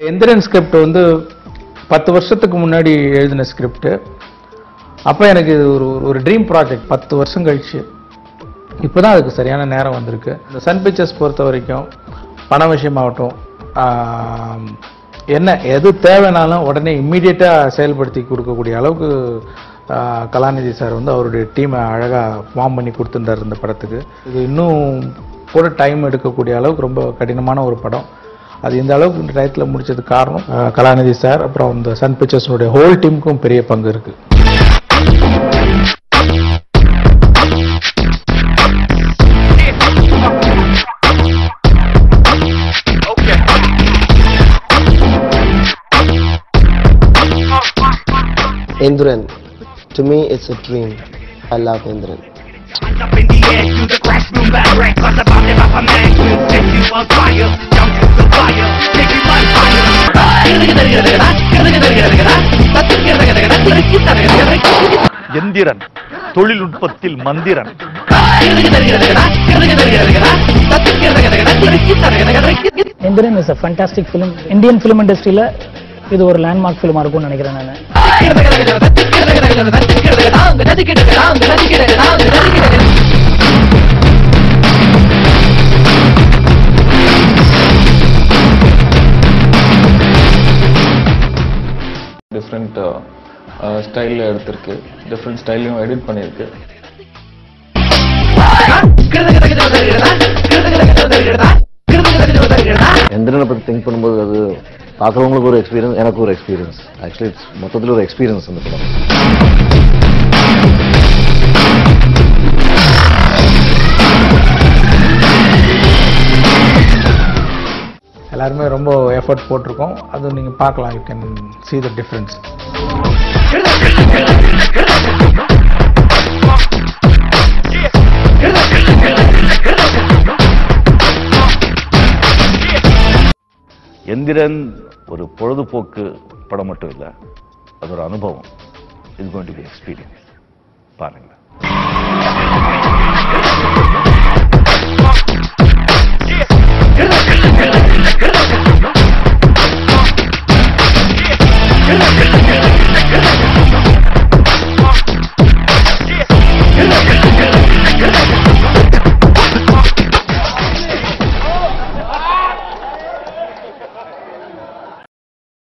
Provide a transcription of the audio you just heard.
Enthiran script வந்து 10 வருஷத்துக்கு முன்னாடி எழுதின ஸ்கிரிப்ட். அப்போ எனக்கு இது ஒரு ட்ரீம் ப்ராஜெக்ட். 10 வருஷம் கழிச்சு இப்போ தான் அதுக்கு சரியான நேரம் வந்திருக்கு. இந்த சன் பிக்சர்ஸ் பொறுத்த வரைக்கும் பண விஷயமாகட்டும், என்ன எது தேவைனாலும் உடனே இம்மீடியட்டாக செயல்படுத்தி கொடுக்கக்கூடிய அளவுக்கு கலாநிதி சார் வந்து அவருடைய டீமை அழகாக ஃபார்ம் பண்ணி கொடுத்துட்டார் இந்த படத்துக்கு. இது இன்னும் கூட டைம் எடுக்கக்கூடிய அளவுக்கு ரொம்ப கடினமான ஒரு படம். அது இந்த அளவுக்கு இந்த டயத்தில் முடிச்சதுக்கு காரணம் கலாநிதி சார், அப்புறம் இந்த சன் பிக்சர்ஸ்னுடைய ஹோல் டீமுக்கும் பெரிய பங்கு இருக்கு. Indran, to me it's a dream. I love Indran. Up in the air, through the crash boom back, right, cause about to have a man, will set you on fire, jump to the fire, take you on fire. Enthiran தொழில்நுட்பத்தில் மந்திரன். Enthiran is a fantastic film. Indian film industry ல இது ஒரு landmark ஃபிலிமா இருக்கும்னு நினைக்கிறேன் நான். Different ஸ்டைலில் எடுத்திருக்கு, different ஸ்டைலையும் edit பண்ணியிருக்கு. எந்திரனை பற்றி திங்க் பண்ணும்போது அது பார்க்குறவங்களுக்கு ஒரு எக்ஸ்பீரியன்ஸ், எனக்கு ஒரு எக்ஸ்பீரியன்ஸ். ஆக்சுவலி இட்ஸ் மொத்தத்தில் ஒரு எக்ஸ்பீரியன்ஸ் அந்த படம். எல்லாருமே ரொம்ப எஃபர்ட் போட்டிருக்கோம். அது நீங்கள் பார்க்கலாம். You can see the difference. Enthiran ஒரு பொழுதுபோக்கு படம் மட்டும் இல்லை, அது ஒரு அனுபவம். It's going to be experience. பாருங்க.